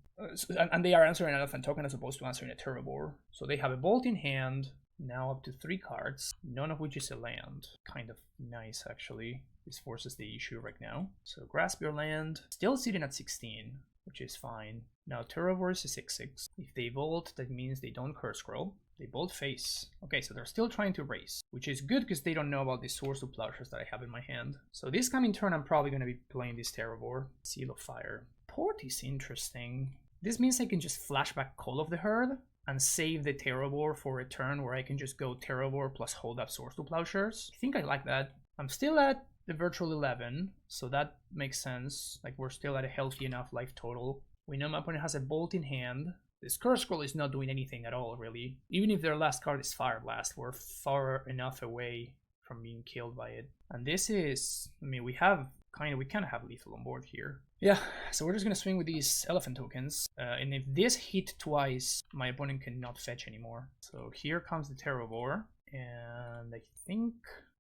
and they are answering an Elephant Token as opposed to answering a Terravore. So they have a Bolt in hand, now up to 3 cards, none of which is a land. Kind of nice, actually. This forces the issue right now. So grasp your land, still sitting at 16. Which is fine. Now Terravore is a 6/6. If they Bolt, that means they don't Curse Scroll. They Bolt face. Okay, so they're still trying to race, which is good because they don't know about the Source of Plowshares that I have in my hand. So this coming turn, I'm probably going to be playing this Terravore. Seal of Fire. Port is interesting. This means I can just flashback Call of the Herd and save the Terravore for a turn where I can just go Terravore plus hold up Source to Plowshares. I think I like that. I'm still at the virtual 11, so that makes sense. Like, we're still at a healthy enough life total. We know my opponent has a Bolt in hand. This Curse Scroll is not doing anything at all, really. Even if their last card is Fire Blast, we're far enough away from being killed by it. And this is, I mean, we kind of have lethal on board here. Yeah, so we're just gonna swing with these Elephant Tokens. And if this hit twice, my opponent cannot fetch anymore. So here comes the Terravore, and I think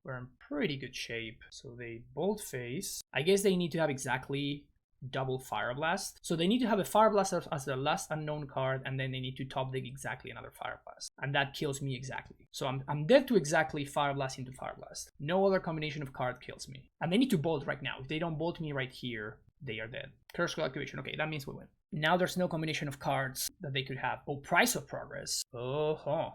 we're in pretty good shape. So they Bolt face. I guess they need to have exactly double Fire Blast. So they need to have a Fire Blast as the last unknown card, and then they need to top deck exactly another Fire Blast. And that kills me exactly. So I'm dead to exactly Fire Blast into Fire Blast. No other combination of card kills me. And they need to Bolt right now. If they don't Bolt me right here, they are dead. Curse Scroll activation. Okay, that means we win. Now there's no combination of cards that they could have. Oh, Price of Progress. Oh.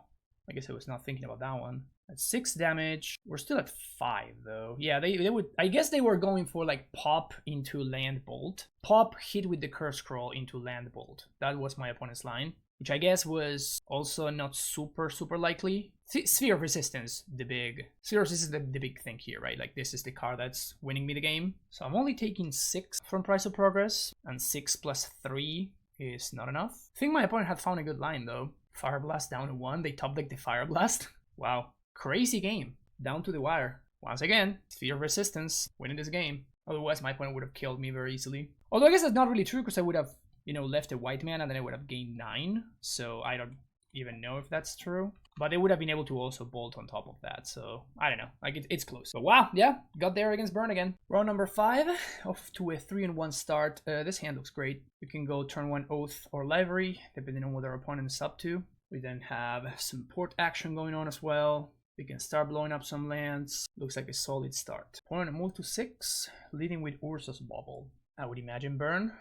I guess I was not thinking about that one. At 6 damage. We're still at 5 though. Yeah, they would. I guess they were going for like pop into land bolt. Pop hit with the Curse Scroll into land bolt. That was my opponent's line, which I guess was also not super likely. Sphere of Resistance, the big thing here, right? Like, this is the card that's winning me the game. So I'm only taking 6 from Price of Progress, and 6 plus 3 is not enough. I think my opponent had found a good line though. Fire Blast down to 1. They top deck the Fire Blast. Wow. Crazy game. Down to the wire. Once again, Sphere of Resistance winning this game. Otherwise, my opponent would have killed me very easily. Although I guess that's not really true because I would have, left a white man and then I would have gained 9. So I don't even know if that's true. But they would have been able to also Bolt on top of that. So I don't know. Like, it's close. But wow, yeah, got there against Burn again. Round number 5, off to a 3-1 start. This hand looks great. We can go turn 1 Oath or Library, depending on what our opponent is up to. We then have some port action going on as well. We can start blowing up some lands. Looks like a solid start. Opponent move to 6, leading with Urza's Bubble. I would imagine Burn.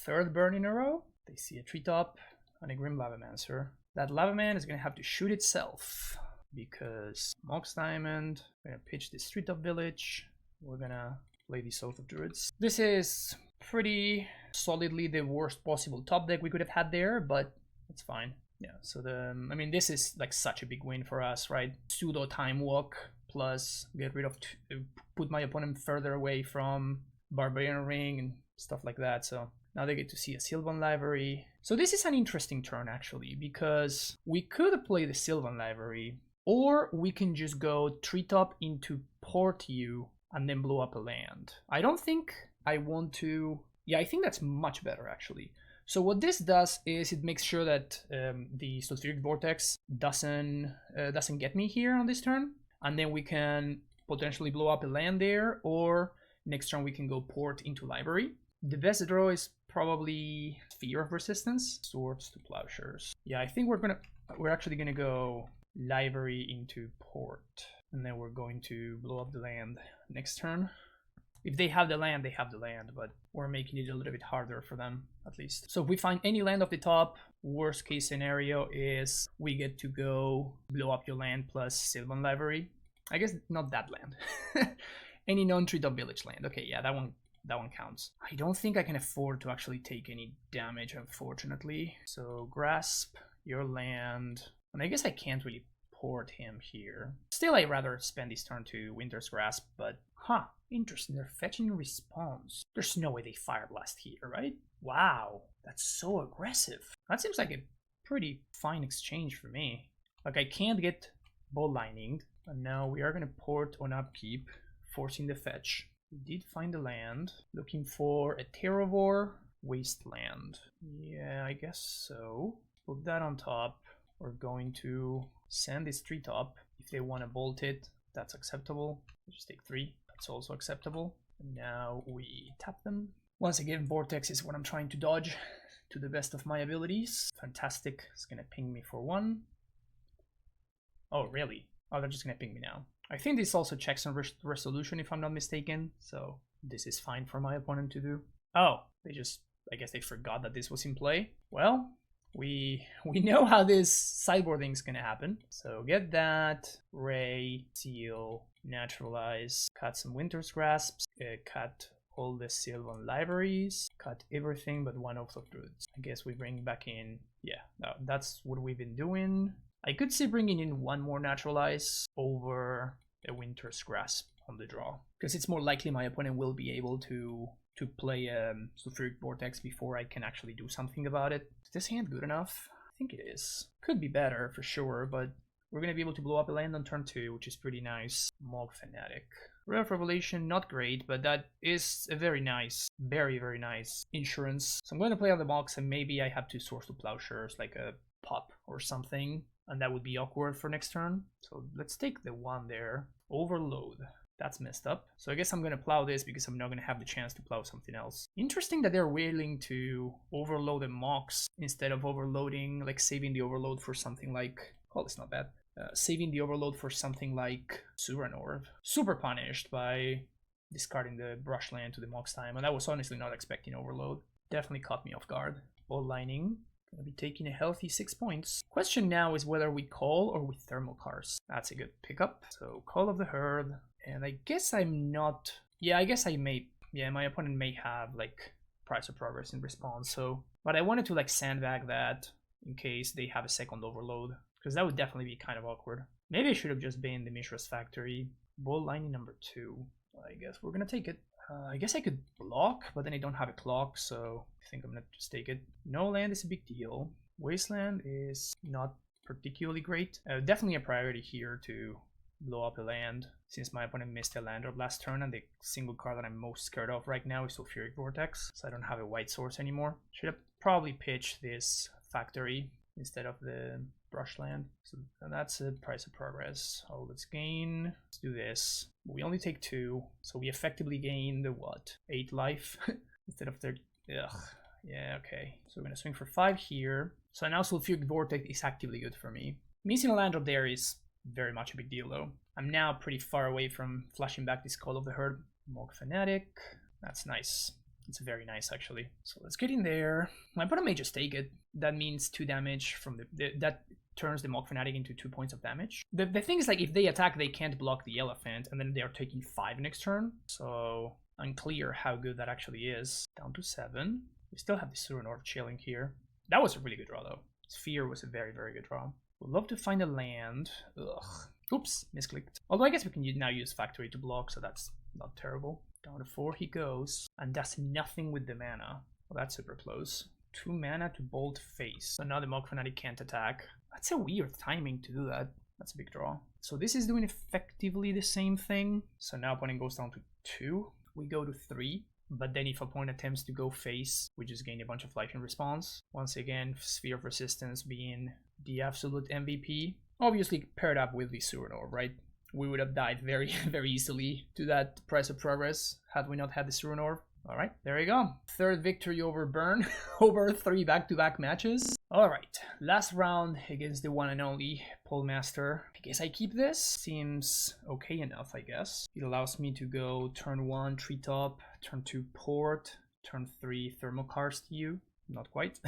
3rd Burn in a row. They see a Treetop and a Grim Lavamancer. That Lavaman is going to have to shoot itself because Mox Diamond. We're going to pitch this Treetop Village. We're going to play the Oath of Druids. This is pretty solidly the worst possible top deck we could have had there, but That's fine. Yeah, so I mean, this is like such a big win for us, right? Pseudo time walk plus get rid of, put my opponent further away from Barbarian Ring and stuff like that. So now they get to see a Sylvan Library. So this is an interesting turn actually, because we could play the Sylvan Library, or we can just go treetop into Port you and then blow up a land. I don't think I want to. Yeah, I think that's much better actually. So what this does is it makes sure that the Sulfuric Vortex doesn't get me here on this turn, and then we can potentially blow up a land there, or next turn we can go Port into Library. The best draw is probably Sphere of Resistance, Swords to Plowshares. Yeah, I think we're actually gonna go Library into Port, and then we're going to blow up the land next turn. If they have the land, they have the land, but we're making it a little bit harder for them, at least. So if we find any land off the top, worst case scenario is we get to go blow up your land plus Sylvan Library. I guess not that land. Any non-treetop village land. Okay, yeah, that one counts. I don't think I can afford to actually take any damage, unfortunately. So grasp your land. And I guess I can't really Port him here. Still, I'd rather spend this turn to Winter's Grasp, but interesting. They're fetching response. There's no way they Fire Blast here, right? Wow, that's so aggressive. That seems like a pretty fine exchange for me. Like, I can't get Ball Lining, and now we are gonna Port on upkeep, forcing the fetch. We did find a land, looking for a Terravor Wasteland. Yeah, I guess so. Put that on top. We're going to send this treetop. If they want to bolt it, that's acceptable. Just take 3. That's also acceptable. And now we tap them. Once again, Vortex is what I'm trying to dodge to the best of my abilities. Fantastic. It's going to ping me for 1. Oh, really? Oh, they're just going to ping me now. I think this also checks on resolution, if I'm not mistaken. So this is fine for my opponent to do. Oh, I guess they forgot that this was in play. Well, we know how this sideboarding is gonna happen. So get that, Ray, Seal, Naturalize, cut some Winter's Grasps, cut all the Sylvan Libraries, cut everything but 1 Oath of Druids. I guess we bring back in, yeah, that's what we've been doing. I could see bringing in 1 more Naturalize over a Winter's Grasp on the draw, because it's more likely my opponent will be able to play Sulfuric Vortex before I can actually do something about it. Is this hand good enough? I think it is. Could be better for sure, but we're going to be able to blow up a land on turn 2, which is pretty nice. Mog Fanatic. Ray of Revelation, not great, but that is a very nice, very, very nice insurance. So I'm going to play on the box, and maybe I have to Swords to Plowshares, like a pop or something, and that would be awkward for next turn. So let's take the 1 there. Overload. That's messed up. So I guess I'm going to plow this because I'm not going to have the chance to plow something else. Interesting that they're willing to overload the Mox instead of overloading, like saving the overload for something like... Oh, it's not bad. Saving the overload for something like Suranor. Super punished by discarding the brush land to the Mox time. And I was honestly not expecting overload. Definitely caught me off guard. Ball Lining. Gonna be taking a healthy 6 points. Question now is whether we call or we Thermal Cars. That's a good pickup. So Call of the Herd. And I guess I'm not... Yeah, I guess I may... Yeah, my opponent may have, like, Price of Progress in response, so... But I wanted to, like, sandbag that in case they have a second overload, because that would definitely be kind of awkward. Maybe I should have just been the Mishra's Factory. Ball Lining number 2. I guess we're gonna take it. I guess I could block, but then I don't have a clock, so I think I'm gonna just take it. No land is a big deal. Wasteland is not particularly great. Definitely a priority here to blow up a land, since my opponent missed a land drop last turn, and the single card that I'm most scared of right now is Sulfuric Vortex, so I don't have a white source anymore. Should have probably pitched this factory instead of the brush land. So that's a Price of Progress. Oh, let's gain. Let's do this. We only take 2, so we effectively gained, what, 8 life instead of 30. Ugh. Yeah, okay. So we're gonna swing for 5 here. So now Sulfuric Vortex is actively good for me. Missing a land drop there is very much a big deal though. I'm now pretty far away from flashing back this Call of the Herd. Mog Fanatic. That's nice. It's very nice actually. So let's get in there. My opponent may just take it. That means 2 damage from that turns the Mog Fanatic into 2 points of damage. The thing is, like, if they attack, they can't block the Elephant, and then they are taking 5 next turn. So unclear how good that actually is. Down to 7. We still have the Suranor chilling here. That was a really good draw though. Sphere was a very, very good draw. Would love to find a land. Ugh. Oops, misclicked. Although I guess we can now use Factory to block, so that's not terrible. Down to 4 he goes, and does nothing with the mana. Well, that's super close. 2 mana to Bolt Face. So now the Mog Fanatic can't attack. That's a weird timing to do that. That's a big draw. So this is doing effectively the same thing. So now opponent goes down to 2. We go to 3. But then if opponent attempts to go face, we just gain a bunch of life in response. Once again, Sphere of Resistance being the absolute MVP. Obviously paired up with the Surinor, right? We would have died very, very easily to that Price of Progress had we not had the Surinor. Alright, there you go. 3rd victory over Burn, over 3 back-to-back matches. Alright, last round against the one and only Polemaster. I guess I keep this. Seems okay enough, I guess. It allows me to go turn 1, Treetop, turn 2, Port, turn 3, Thermokarst you. Not quite.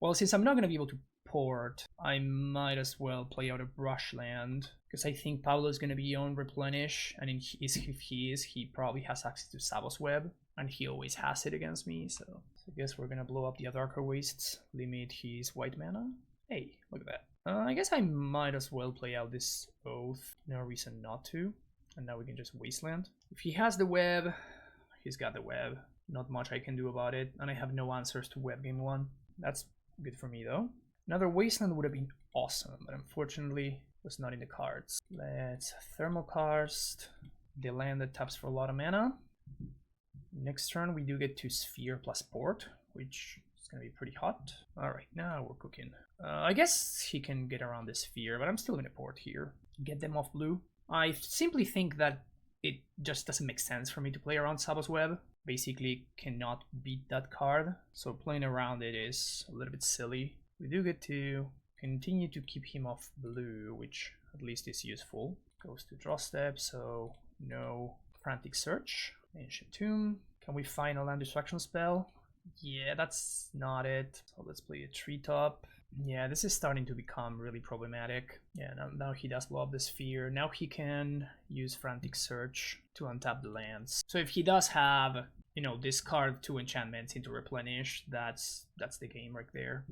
Well, since I'm not going to be able to Port, I might as well play out a Brushland, because I think Pablo's going to be on Replenish, and if he is, he probably has access to Savos Web, and he always has it against me, so I guess we're going to blow up the Adarkar Wastes, limit his white mana. Hey, look at that. I guess I might as well play out this Oath, no reason not to, and now we can just Wasteland. If he has the web, he's got the web, not much I can do about it, and I have no answers to web game 1. That's good for me though. Another Wasteland would have been awesome, but unfortunately was not in the cards. Let's Thermokarst, the land that taps for a lot of mana. Next turn we do get to Sphere plus Port, which is going to be pretty hot. Alright, now we're cooking. I guess he can get around the Sphere, but I'm still going to Port here. Get them off blue. I simply think that it just doesn't make sense for me to play around Savos Web. Basically cannot beat that card, so playing around it is a little bit silly. We do get to continue to keep him off blue, which at least is useful. Goes to draw step, so no Frantic Search. Ancient Tomb. Can we find a land destruction spell? Yeah, that's not it. So let's play a Treetop. Yeah, this is starting to become really problematic. Yeah, now he does blow up the Sphere. Now he can use Frantic Search to untap the lands. So if he does have, you know, discard 2 enchantments into Replenish, that's the game right there.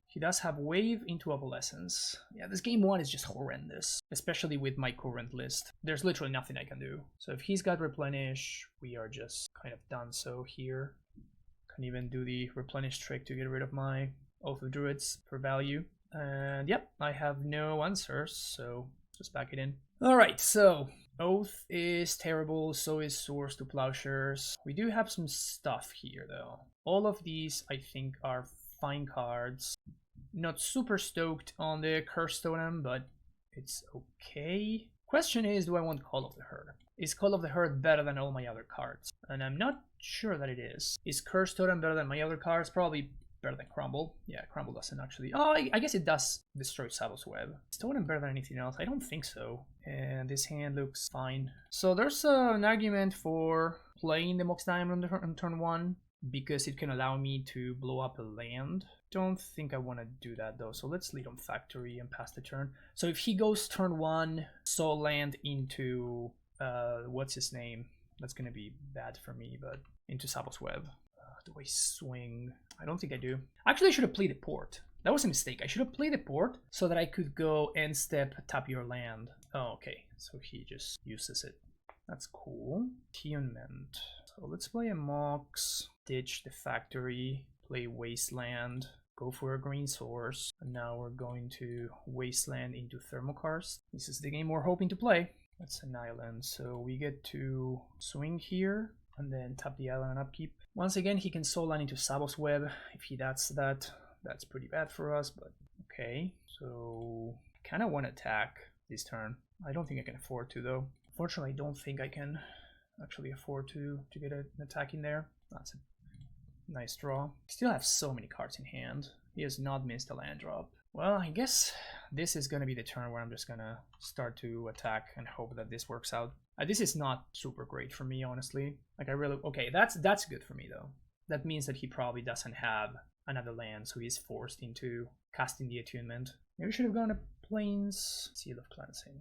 He does have Wave into Opalescence. Yeah, this game 1 is just horrendous, especially with my current list. There's literally nothing I can do. So if he's got Replenish, we are just kind of done so here. Can even do the Replenish trick to get rid of my Oath of Druids for value. And yep, I have no answers, so just back it in. Alright, so Oath is terrible, so is Swords to Plowshares. We do have some stuff here though. All of these I think are fine cards. Not super stoked on the Curse Totem, but it's okay. Question is, do I want Call of the Herd? Is Call of the Herd better than all my other cards? And I'm not sure that it is. Is Curse Totem better than my other cards? Probably better than Crumble. Yeah, Crumble doesn't actually... Oh, I guess it does destroy Savos Web. Is Totem better than anything else? I don't think so. And this hand looks fine. So there's an argument for playing the Mox Diamond on turn 1, because it can allow me to blow up a land. Don't think I want to do that though, so let's lead on Factory and pass the turn. So if he goes turn 1, Soul Land into, what's his name? That's going to be bad for me, but into Savos Web. Do I swing? I don't think I do. Actually, I should have played the Port. That was a mistake. I should have played the Port so that I could go end step, tap your land. Oh, okay. So he just uses it. That's cool. Attunement. So let's play a Mox, ditch the Factory, play Wasteland, go for a green source, and now we're going to Wasteland into Thermokarst. This is the game we're hoping to play. That's an island, so we get to swing here, and then tap the island and upkeep. Once again, he can soul land into Savos Web. If he does that, that's pretty bad for us, but okay. So I kind of want to attack this turn. I don't think I can afford to though. Fortunately, I don't think I can actually afford to get an attack in there. That's a nice draw. Still have so many cards in hand. He has not missed a land drop. Well, I guess this is going to be the turn where I'm just going to start to attack and hope that this works out. This is not super great for me, honestly. Like I really... Okay, that's good for me though. That means that he probably doesn't have another land, so he's forced into casting the attunement. Maybe we should have gone to Plains. Seal of Cleansing.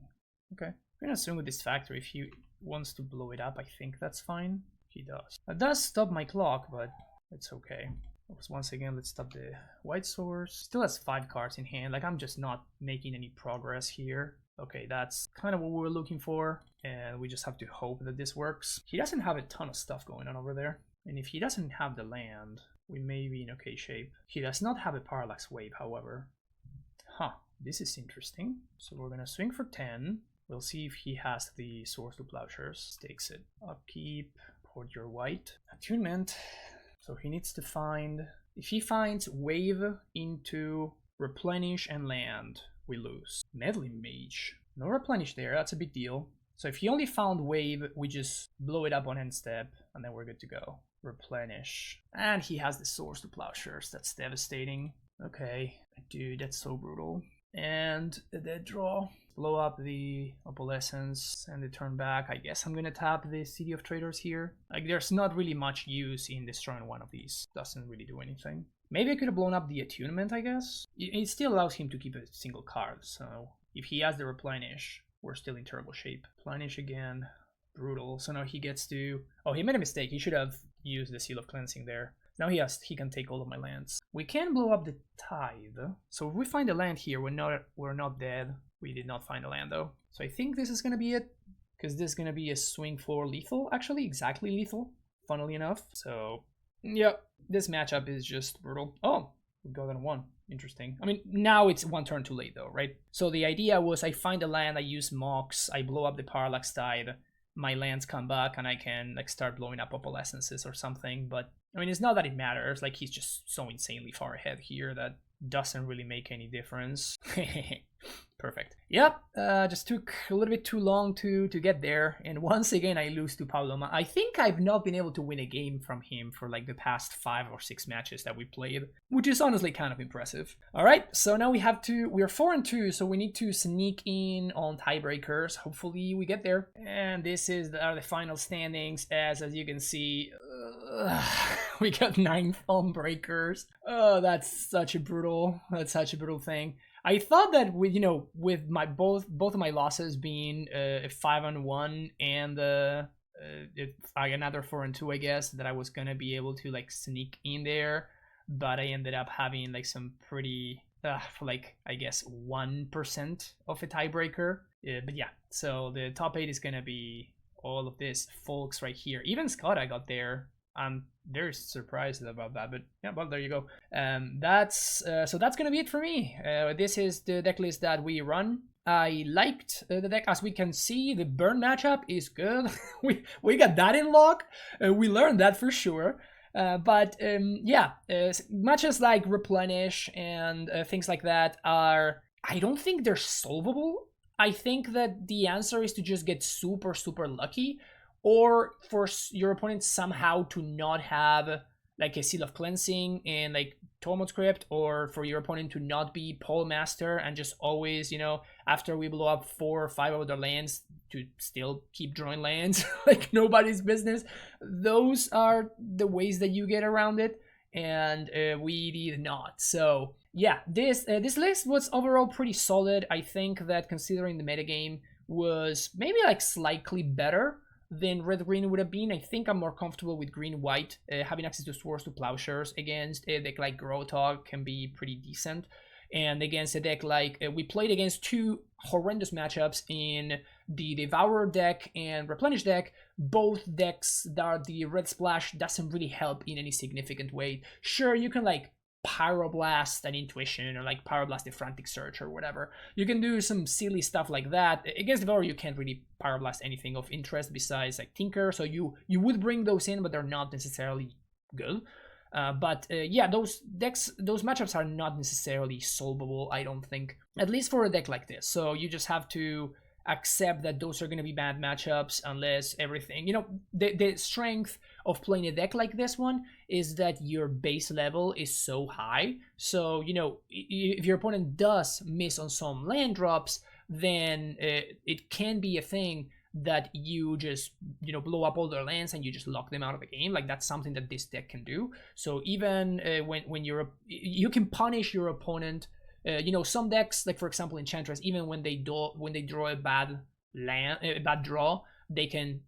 Okay. I'm going to assume with this Factory, if he wants to blow it up, I think that's fine. He does. That does stop my clock, but it's okay. Once again, let's stop the white source. Still has 5 cards in hand. Like, I'm just not making any progress here. Okay, that's kind of what we were looking for, and we just have to hope that this works. He doesn't have a ton of stuff going on over there, and if he doesn't have the land, we may be in okay shape. He does not have a Parallax Wave, however. Huh, this is interesting. So we're gonna swing for 10. We'll see if he has the Swords to Plowshares. Takes it. Upkeep, port your white. Attunement. So he needs to find... If he finds Wave into Replenish and land, we lose. Meddling Mage. No Replenish there, that's a big deal. So if he only found Wave, we just blow it up on end step, and then we're good to go. Replenish. And he has the Swords to Plowshares, that's devastating. Okay, dude, that's so brutal. And a dead draw. Blow up the Opalescence and the turn back. I guess I'm gonna tap the City of Traders here. Like, there's not really much use in destroying one of these. Doesn't really do anything. Maybe I could have blown up the Attunement, I guess. It still allows him to keep a single card, so if he has the Replenish, we're still in terrible shape. Replenish again. Brutal. So now he gets to... Oh, he made a mistake. He should have used the Seal of Cleansing there. Now he can take all of my lands. We can blow up the Tithe. So if we find a land here, we're not dead. We did not find a land though. So I think this is gonna be it, because this is gonna be a swing for lethal. Actually, exactly lethal, funnily enough. So yeah, this matchup is just brutal. Oh, we got on 1. Interesting. I mean, now it's 1 turn too late though, right? So the idea was I find a land, I use Mox, I blow up the Parallax Tithe, my lands come back, and I can like start blowing up Opalescences or something. But I mean, it's not that it matters. Like, he's just so insanely far ahead here that doesn't really make any difference. Perfect. Yep, just took a little bit too long to get there, and once again I lose to Paloma. I think I've not been able to win a game from him for like the past 5 or 6 matches that we played, which is honestly kind of impressive. All right, so now we're 4-2, so we need to sneak in on tiebreakers. Hopefully we get there. And this are the final standings. As you can see, we got 9 thumb breakers. Oh, that's such a brutal thing. I thought that with my both of my losses being a 5-1 and another 4-2, I guess, that I was gonna be able to like sneak in there, but I ended up having like some pretty like, I guess, 1% of a tiebreaker. But yeah, so the top 8 is gonna be all of this folks right here. Even Scott, I got there. I'm very surprised about that, but yeah, well, there you go. So that's gonna be it for me. This is the deck list that we run. I liked the deck. As we can see, the burn matchup is good. we got that in lock. We learned that for sure. But yeah, matches like Replenish and things like that I don't think they're solvable. I think that the answer is to just get super lucky, or for your opponent somehow to not have like a Seal of Cleansing and like Tormod's Crypt, or for your opponent to not be Pole Master and just always, after we blow up 4 or 5 of their lands, to still keep drawing lands like nobody's business. Those are the ways that you get around it, and we did not. So yeah, this list was overall pretty solid. I think that considering the metagame was maybe like slightly better than red-green would have been. I think I'm more comfortable with green-white. Having access to Swords to Plowshares against a deck like Gro-a-Trog can be pretty decent. And against a deck like... we played against 2 horrendous matchups in the Devourer deck and Replenish deck. Both decks that are the red splash doesn't really help in any significant way. Sure, you can like Pyroblast an Intuition, or like Pyroblast a Frantic Search or whatever. You can do some silly stuff like that. Against Devourer, you can't really Pyroblast anything of interest besides like Tinker, so you would bring those in, but they're not necessarily good. Yeah, those matchups are not necessarily solvable, I don't think, at least for a deck like this. So you just have to accept that those are going to be bad matchups unless everything, the strength of playing a deck like this one is that your base level is so high. So, if your opponent does miss on some land drops, then it can be a thing that you just, blow up all their lands and you just lock them out of the game. Like, that's something that this deck can do. So even when you can punish your opponent. Some decks, like for example Enchantress, even when they draw a bad draw, they can,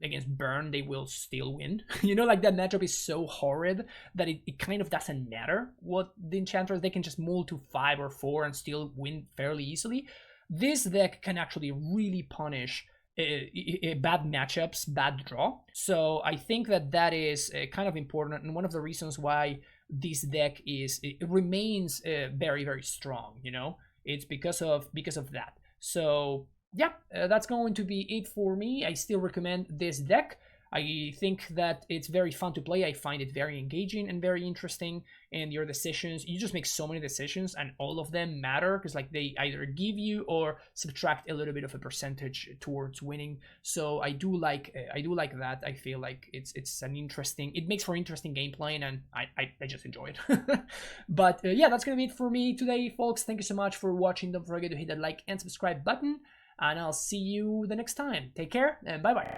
against burn, they will still win. You know, like that matchup is so horrid that it kind of doesn't matter what the enchanters, they can just mull to 5 or 4 and still win fairly easily. This deck can actually really punish bad matchups, bad draw. So I think that is kind of important, and one of the reasons why this deck it remains very, very strong. You know, it's because of that. So yeah, that's going to be it for me. I still recommend this deck. I think that it's very fun to play. I find it very engaging and very interesting. And your decisions, you just make so many decisions, and all of them matter because like they either give you or subtract a little bit of a percentage towards winning. So I do like that. I feel like it's an interesting. It makes for interesting gameplay, and I just enjoy it. But yeah, that's gonna be it for me today, folks. Thank you so much for watching. Don't forget to hit that like and subscribe button, and I'll see you the next time. Take care and bye bye.